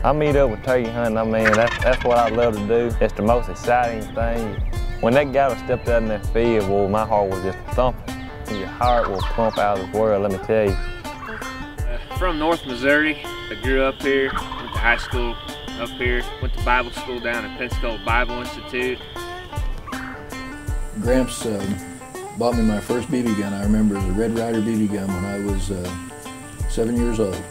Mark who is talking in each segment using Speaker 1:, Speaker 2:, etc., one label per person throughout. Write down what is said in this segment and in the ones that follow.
Speaker 1: I meet up with turkey hunting. I mean, that's what I love to do. It's the most exciting thing. When that guy stepped out in that field, well, my heart was just thumping. Your heart will pump out of the world, let me tell you.
Speaker 2: From North Missouri. I grew up here, went to high school up here, went to Bible school down at Pensacola Bible Institute.
Speaker 3: Gramps bought me my first BB gun. I remember it was a Red Ryder BB gun when I was 7 years old.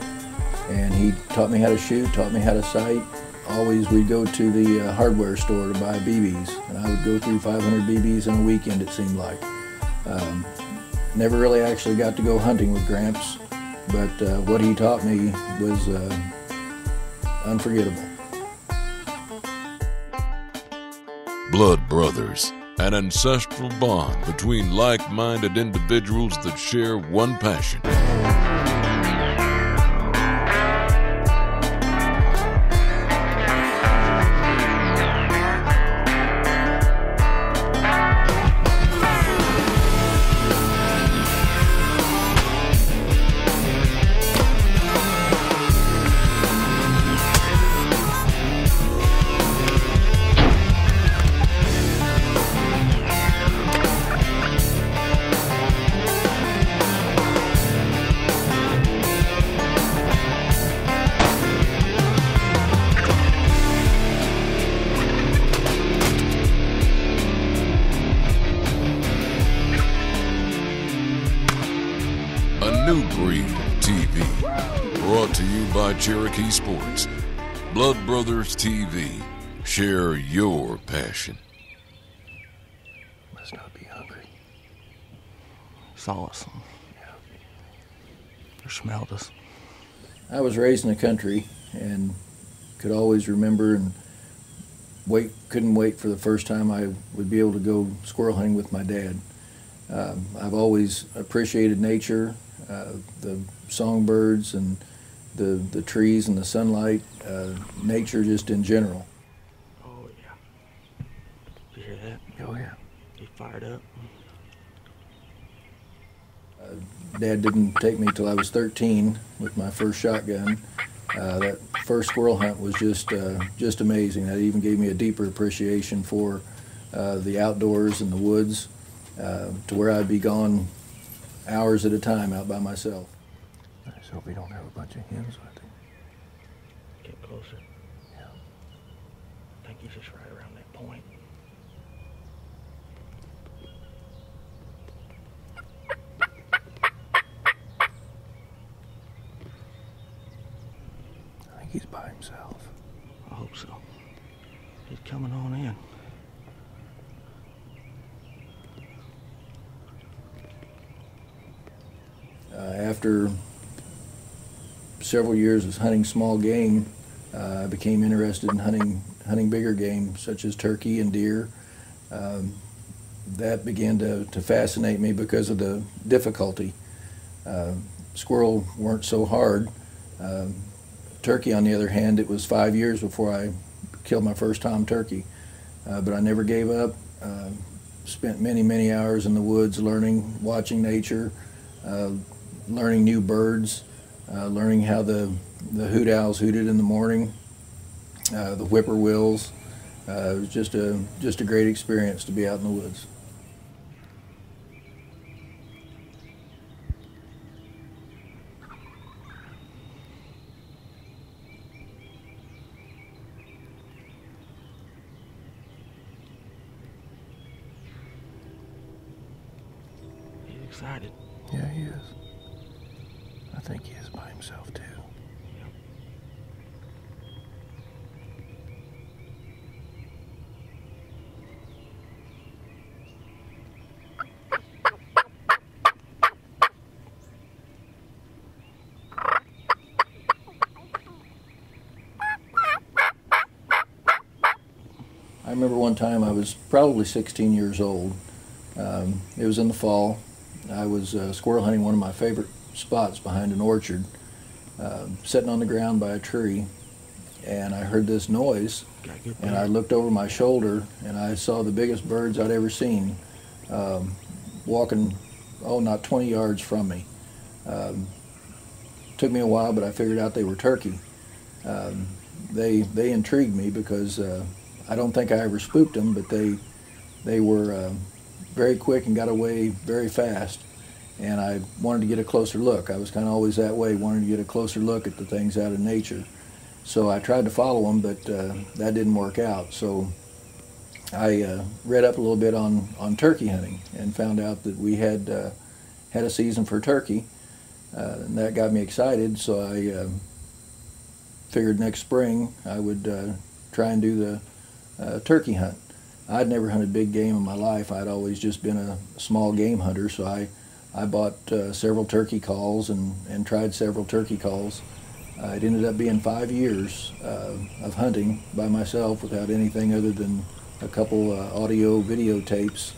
Speaker 3: And he taught me how to shoot, taught me how to sight. Always we'd go to the hardware store to buy BBs. And I would go through 500 BBs in a weekend, it seemed like. Never really actually got to go hunting with Gramps, but what he taught me was unforgettable.
Speaker 4: Blood brothers, an ancestral bond between like-minded individuals that share one passion. New Breed TV, brought to you by Cherokee Sports. Blood Brothers TV, share your passion.
Speaker 1: Must not be hungry.
Speaker 5: Saw us.
Speaker 1: Yeah.
Speaker 5: Or smelled us.
Speaker 3: I was raised in the country and could always remember and couldn't wait for the first time I would be able to go squirrel hunting with my dad. I've always appreciated nature, the songbirds and the trees and the sunlight, nature just in general.
Speaker 5: Oh yeah. Did you hear that?
Speaker 1: Oh yeah.
Speaker 5: He fired up.
Speaker 3: Dad didn't take me till I was 13 with my first shotgun. That first squirrel hunt was just amazing. That even gave me a deeper appreciation for the outdoors and the woods, to where I'd be gone hours at a time out by myself.
Speaker 1: I just hope we don't have a bunch of hens with him.
Speaker 5: Get closer.
Speaker 1: Yeah.
Speaker 5: I think he's just right around that point.
Speaker 1: I think he's by himself.
Speaker 5: I hope so. He's coming on in.
Speaker 3: After several years of hunting small game, I became interested in hunting bigger game, such as turkey and deer. That began to fascinate me because of the difficulty. Squirrel weren't so hard. Turkey, on the other hand, it was 5 years before I killed my first tom turkey. But I never gave up. Spent many hours in the woods learning, watching nature, learning new birds, learning how the hoot owls hooted in the morning, the whippoorwills. It was just a great experience to be out in the woods.
Speaker 5: He's excited.
Speaker 1: Yeah, he is. I think he is by himself too.
Speaker 3: I remember one time I was probably 16 years old. It was in the fall. I was squirrel hunting one of my favorite spots behind an orchard, sitting on the ground by a tree, and I heard this noise, and I looked over my shoulder and I saw the biggest birds I'd ever seen, walking, not 20 yards from me. Took me a while, but I figured out they were turkey. they intrigued me because I don't think I ever spooked them, but they were very quick and got away very fast. And I wanted to get a closer look. I was kind of always that way, wanting to get a closer look at the things out in nature. So I tried to follow them, but that didn't work out. So I read up a little bit on turkey hunting and found out that we had a season for turkey, and that got me excited. So I figured next spring I would try and do the turkey hunt. I'd never hunted big game in my life. I'd always just been a small game hunter, so I bought several turkey calls and tried several turkey calls. It ended up being 5 years of hunting by myself without anything other than a couple audio videotapes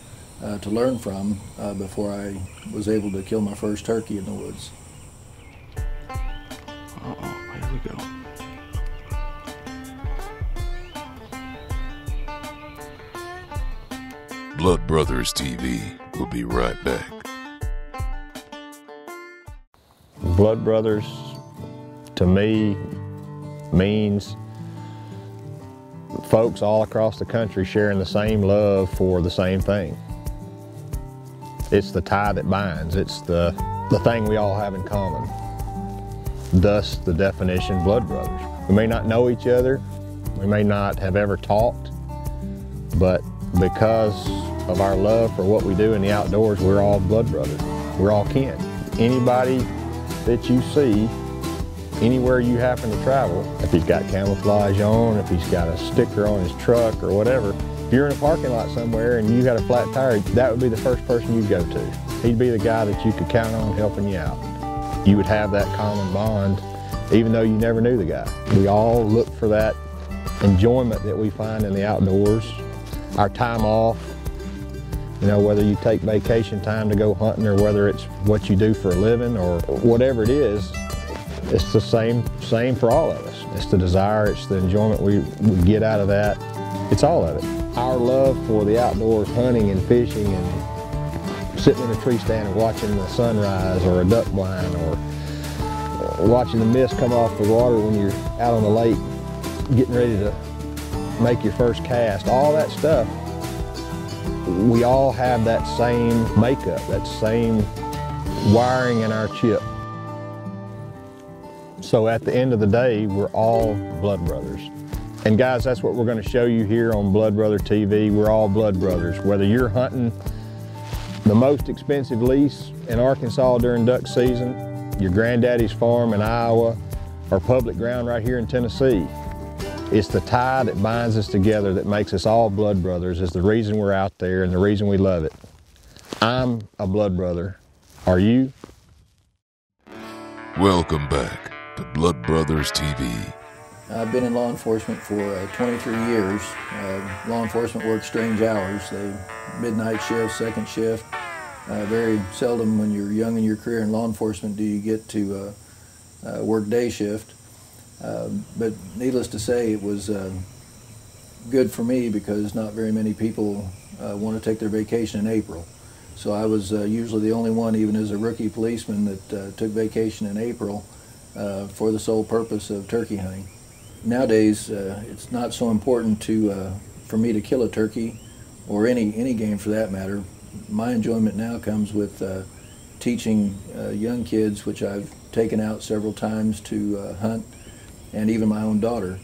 Speaker 3: to learn from before I was able to kill my first turkey in the woods.
Speaker 5: Uh-oh, here we go.
Speaker 4: Blood Brothers TV will be right back.
Speaker 1: Blood Brothers, to me, means folks all across the country sharing the same love for the same thing. It's the tie that binds. It's the thing we all have in common. Thus, the definition, Blood Brothers. We may not know each other, we may not have ever talked, but because of our love for what we do in the outdoors, we're all blood brothers. We're all kin. Anybody that you see, anywhere you happen to travel, if he's got camouflage on, if he's got a sticker on his truck or whatever, if you're in a parking lot somewhere and you got a flat tire, that would be the first person you'd go to. He'd be the guy that you could count on helping you out. You would have that common bond, even though you never knew the guy. We all look for that enjoyment that we find in the outdoors, our time off. You know, whether you take vacation time to go hunting or whether it's what you do for a living or whatever it is, it's the same for all of us. It's the desire, it's the enjoyment we get out of that. It's all of it. Our love for the outdoors, hunting and fishing and sitting in a tree stand and watching the sunrise or a duck blind or watching the mist come off the water when you're out on the lake getting ready to make your first cast, all that stuff. We all have that same makeup, that same wiring in our chip. So at the end of the day, we're all blood brothers. And guys, that's what we're going to show you here on Blood Brother TV. We're all blood brothers. Whether you're hunting the most expensive lease in Arkansas during duck season, your granddaddy's farm in Iowa, or public ground right here in Tennessee, it's the tie that binds us together that makes us all blood brothers, is the reason we're out there and the reason we love it. I'm a blood brother. Are you?
Speaker 4: Welcome back to Blood Brothers TV.
Speaker 3: I've been in law enforcement for 23 years. Law enforcement works strange hours. They midnight shift, second shift. Very seldom when you're young in your career in law enforcement do you get to work day shift. But needless to say, it was good for me because not very many people want to take their vacation in April. So I was usually the only one, even as a rookie policeman, that took vacation in April for the sole purpose of turkey hunting. Nowadays, it's not so important for me to kill a turkey, or any game for that matter. My enjoyment now comes with teaching young kids, which I've taken out several times to hunt, and even my own daughter.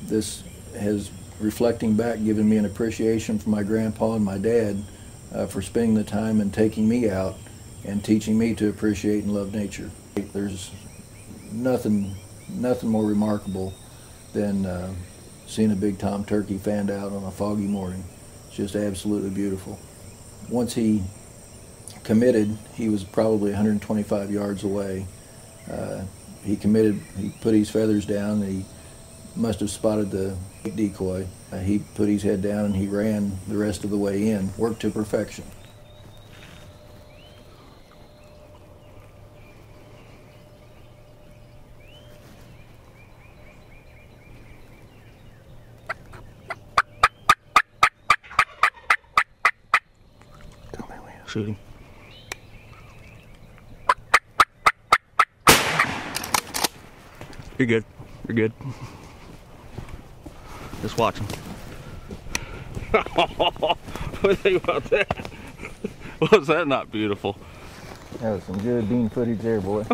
Speaker 3: This has, reflecting back, given me an appreciation for my grandpa and my dad for spending the time and taking me out and teaching me to appreciate and love nature. There's nothing more remarkable than seeing a big tom turkey fanned out on a foggy morning. It's just absolutely beautiful. Once he committed, he was probably 125 yards away. He committed, he put his feathers down, and he must have spotted the decoy. He put his head down and he ran the rest of the way in, worked to perfection.
Speaker 5: Shoot him. You're good. You're good. Just watch him. What do you think about that? Was that not beautiful?
Speaker 3: That was some good bean footage there, boy.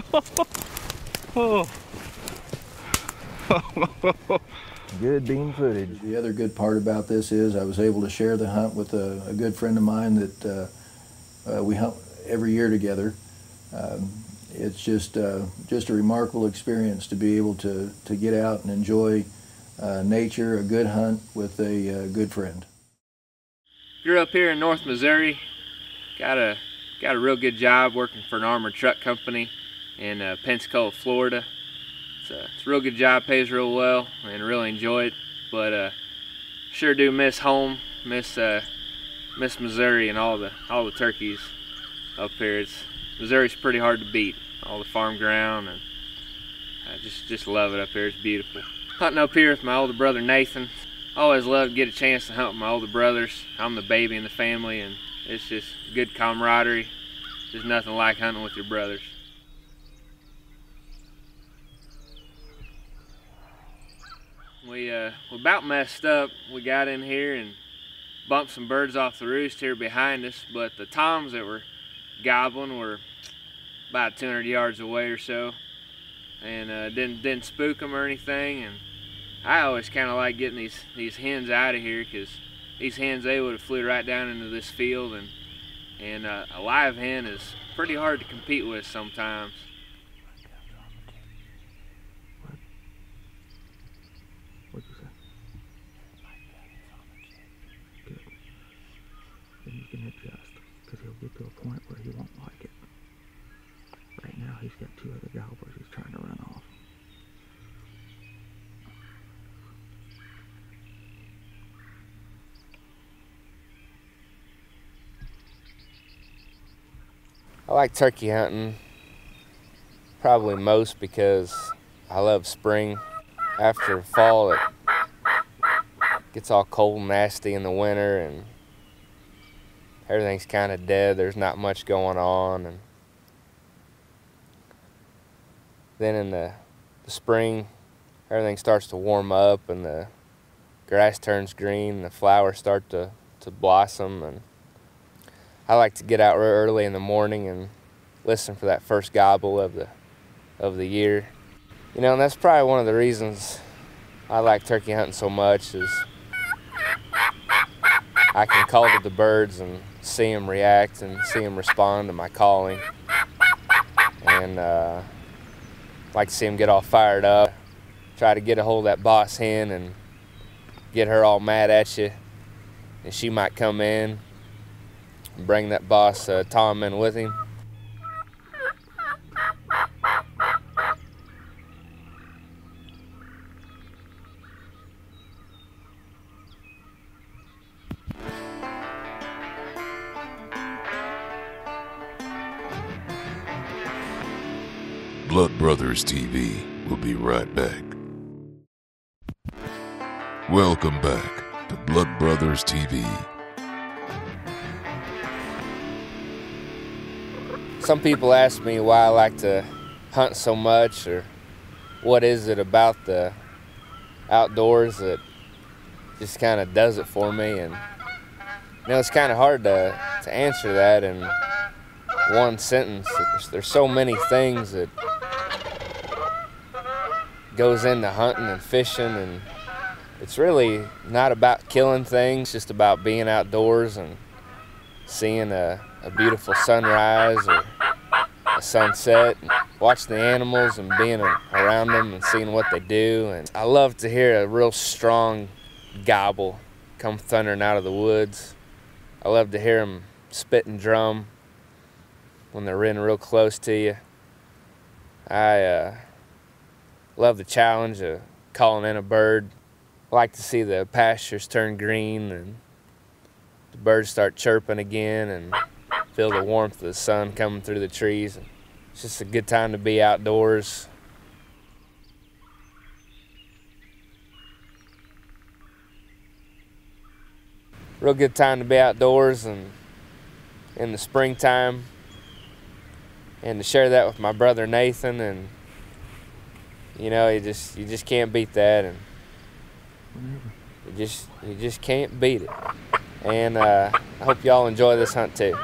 Speaker 5: Oh.
Speaker 3: Good bean footage. The other good part about this is I was able to share the hunt with a good friend of mine that we hunt every year together. It's just a remarkable experience to be able to get out and enjoy nature, a good hunt with a good friend.
Speaker 2: Grew up here in North Missouri. Got a real good job working for an armored truck company in Pensacola, Florida. It's a real good job, pays real well, and really enjoy it. But sure do miss home, miss Missouri and all the turkeys up here. Missouri's pretty hard to beat. All the farm ground, and I just love it up here. It's beautiful. Hunting up here with my older brother Nathan. Always love to get a chance to hunt with my older brothers. I'm the baby in the family, and it's just good camaraderie. There's nothing like hunting with your brothers. We about messed up. We got in here and bumped some birds off the roost here behind us, but the toms that were gobbling were about 200 yards away or so, and didn't spook them or anything. And I always kind of like getting these hens out of here, because these hens, they would have flew right down into this field, and a live hen is pretty hard to compete with sometimes.
Speaker 5: What'd you say? Good. Then you can adjust, because he'll get to a point where he won't like it. Right now he's got two other gobblers he's trying to run off.
Speaker 2: I like turkey hunting probably most because I love spring. After fall, it gets all cold and nasty in the winter, and everything's kind of dead. There's not much going on. And then in the spring, everything starts to warm up, and the grass turns green, and the flowers start to blossom. And I like to get out real early in the morning and listen for that first gobble of the year. You know, and that's probably one of the reasons I like turkey hunting so much, is I can call to the birds and see them react and see them respond to my calling. And like to see them get all fired up. Try to get a hold of that boss hen and get her all mad at you, and she might come in and bring that boss Tom in with him.
Speaker 4: Blood Brothers TV will be right back. Welcome back to Blood Brothers TV.
Speaker 2: Some people ask me why I like to hunt so much, or what is it about the outdoors that just kind of does it for me. And you know, it's kind of hard to answer that in one sentence. There's so many things that goes into hunting and fishing, and it's really not about killing things, just about being outdoors and seeing a beautiful sunrise or a sunset, and watching the animals and being around them and seeing what they do. And I love to hear a real strong gobble come thundering out of the woods. I love to hear them spit and drum when they're in real close to you. I love the challenge of calling in a bird. I like to see the pastures turn green and the birds start chirping again, and feel the warmth of the sun coming through the trees. It's just a good time to be outdoors. Real good time to be outdoors and in the springtime, and to share that with my brother Nathan. And you know, you just can't beat that. And You just can't beat it. And I hope y'all enjoy this hunt too.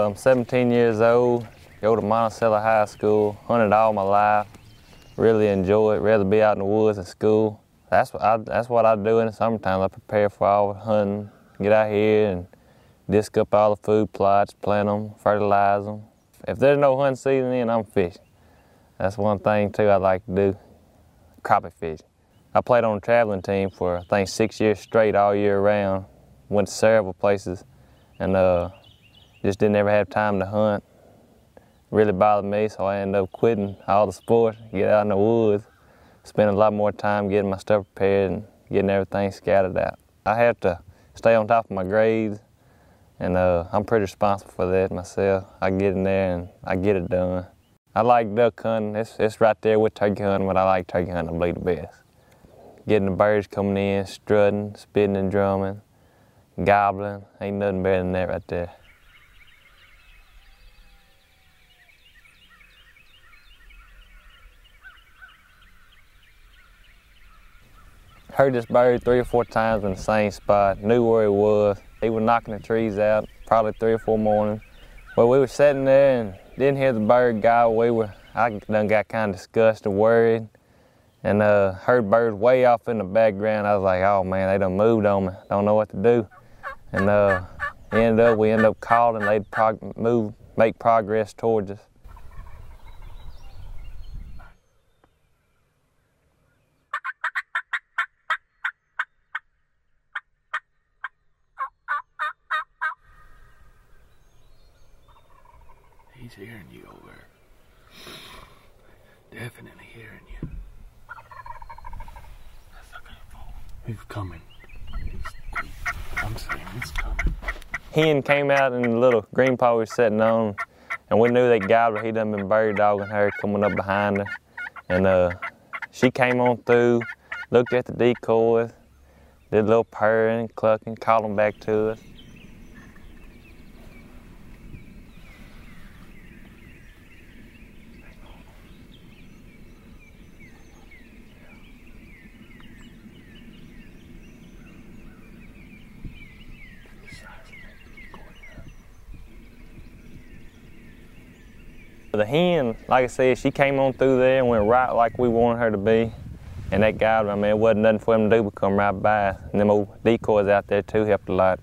Speaker 6: I'm 17 years old, go to Monticello High School, hunted all my life, really enjoy it, rather be out in the woods than school. That's what I do in the summertime. I prepare for all the hunting, get out here and disc up all the food plots, plant them, fertilize them. If there's no hunting season in, I'm fishing. That's one thing too I like to do, crappie fishing. I played on a traveling team for I think 6 years straight all year round, went to several places, and just didn't ever have time to hunt. Really bothered me, so I ended up quitting all the sports, get out in the woods, spend a lot more time getting my stuff prepared and getting everything scattered out. I have to stay on top of my grades, and I'm pretty responsible for that myself. I get in there and I get it done. I like duck hunting. It's right there with turkey hunting, but I like turkey hunting to be the best. Getting the birds coming in, strutting, spitting and drumming, gobbling, ain't nothing better than that right there. Heard this bird 3 or 4 times in the same spot, knew where he was. He was knocking the trees out, probably 3 or 4 mornings. Well, we were sitting there and didn't hear the bird gobble. I done got kind of disgusted, worried, and heard birds way off in the background. I was like, oh man, they done moved on me, don't know what to do. And we ended up calling, they'd make progress towards us.
Speaker 5: He's hearing you over there. Definitely hearing you. He's coming. I'm saying he's coming.
Speaker 6: Hen came out in the little green paw we were sitting on, and we knew that gobbled. He done been bird dogging her, coming up behind her. And she came on through, looked at the decoys, did a little purring, clucking, called them back to us. The hen, like I said, she came on through there and went right like we wanted her to be. And that guy, I mean, it wasn't nothing for him to do but come right by. And them old decoys out there too helped a lot.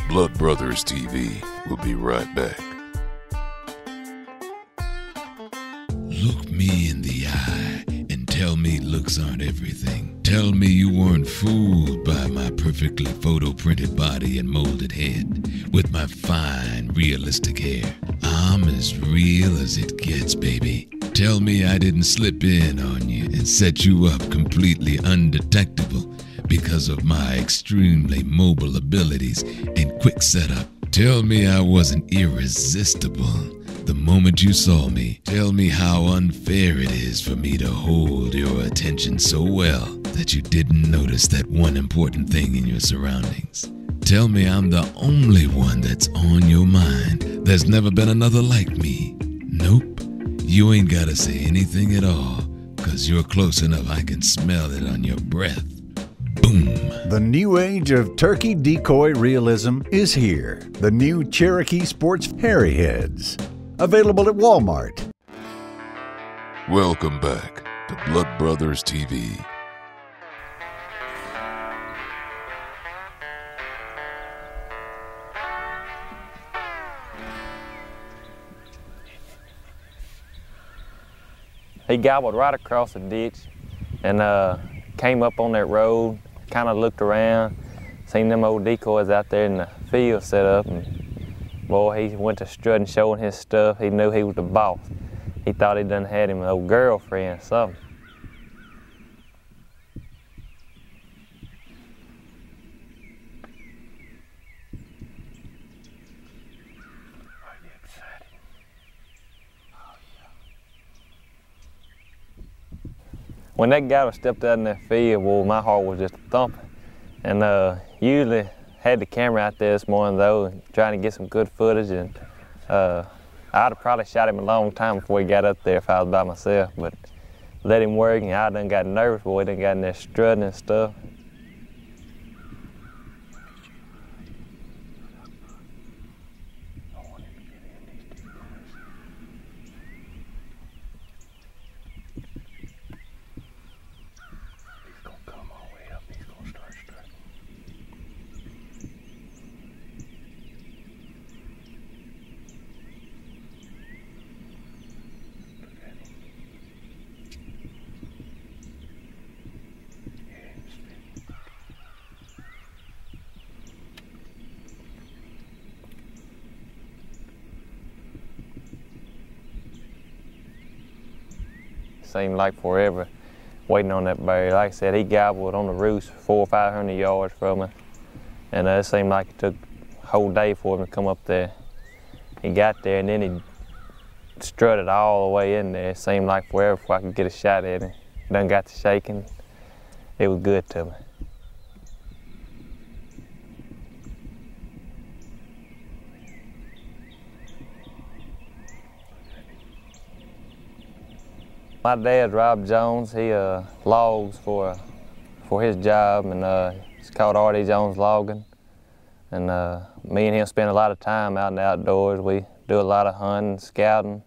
Speaker 4: Blood Brothers TV will be right back.
Speaker 7: Look me in the eye and tell me looks aren't everything. Tell me you weren't fooled by my perfectly photo-printed body and molded head with my fine, realistic hair. I'm as real as it gets, baby. Tell me I didn't slip in on you and set you up completely undetectable because of my extremely mobile abilities and quick setup. Tell me I wasn't irresistible the moment you saw me. Tell me how unfair it is for me to hold your attention so well that you didn't notice that one important thing in your surroundings. Tell me I'm the only one that's on your mind. There's never been another like me. Nope, you ain't gotta say anything at all, 'cause you're close enough I can smell it on your breath. Boom.
Speaker 8: The new age of turkey decoy realism is here. The new Cherokee Sports Hairy Heads. Available at Walmart.
Speaker 4: Welcome back to Blood Brothers TV.
Speaker 6: He gobbled right across the ditch and came up on that road, kind of looked around, seen them old decoys out there in the field set up, and boy, he went to strutting, showing his stuff. He knew he was the boss. He thought he done had him an old girlfriend or something. When that guy stepped out in that field, well, my heart was just thumping. And usually had the camera out there this morning though, trying to get some good footage. And I'd have probably shot him a long time before he got up there if I was by myself. But let him work, and I done got nervous. Boy, he done got in there strutting and stuff. Seemed like forever waiting on that bear. Like I said, he gobbled on the roost 400 or 500 yards from us. And it seemed like it took a whole day for him to come up there. He got there and then he strutted all the way in there. It seemed like forever before I could get a shot at him. Done got to shaking. It was good to me. My dad's Rob Jones. He logs for his job, and it's called R.D. Jones Logging. And me and him spend a lot of time out in the outdoors. We do a lot of hunting, scouting.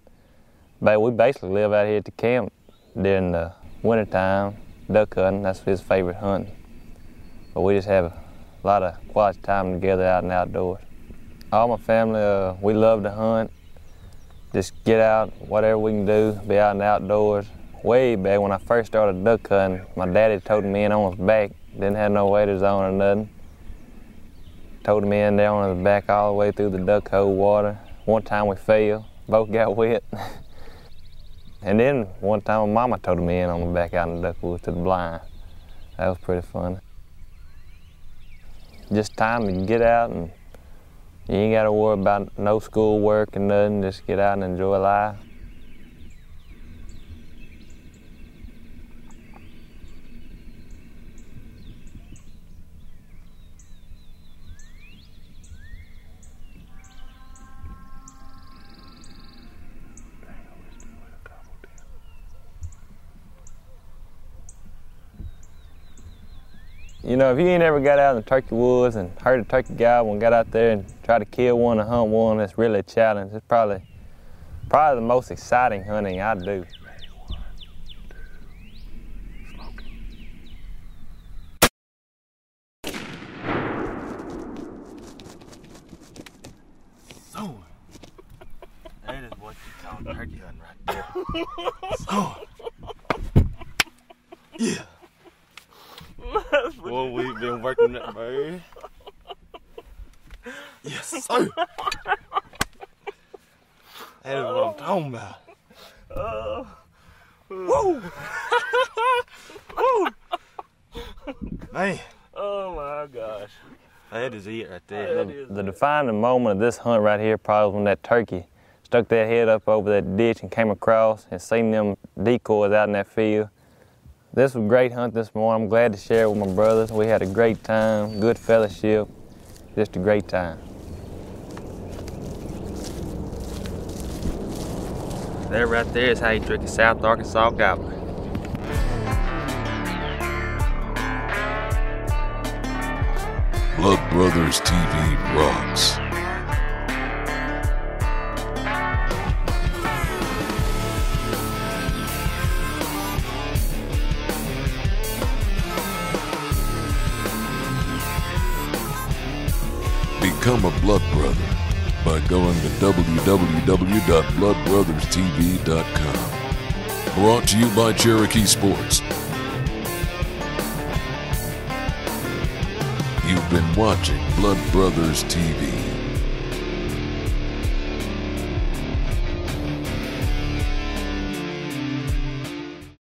Speaker 6: But we basically live out here at the camp during the wintertime, duck hunting. That's his favorite hunting. But we just have a lot of quality time together out in the outdoors. All my family, we love to hunt. Just get out, whatever we can do, be out in the outdoors. Way back when I first started duck hunting, my daddy towed me in on his back. Didn't have no waders on or nothing. Towed me in there on his back all the way through the duck hole water. One time we fell, both got wet. And then one time my mama towed me in on the back out in the duck woods to the blind. That was pretty fun. Just time to get out, and you ain't got to worry about no school work and nothing. Just get out and enjoy life. You know, if you ain't ever got out in the turkey woods and heard a turkey gobble and got out there and tried to kill one or hunt one, it's really a challenge. It's probably the most exciting hunting I do. So, that is what you call turkey hunting right there. So, yeah. Well, we've been working that bird. Yes, sir. That is what I'm talking about. Woo! Woo! Man. Oh my gosh. That is it right there. The defining moment of this hunt right here probably was when that turkey stuck that head up over that ditch and came across and seen them decoys out in that field. This was a great hunt this morning. I'm glad to share it with my brothers. We had a great time, good fellowship, just a great time. That right there is how you trick a South Arkansas gobbler.
Speaker 4: Blood Brothers TV rocks. Become a Blood Brother by going to www.bloodbrotherstv.com. Brought to you by Cherokee Sports. You've been watching Blood Brothers TV.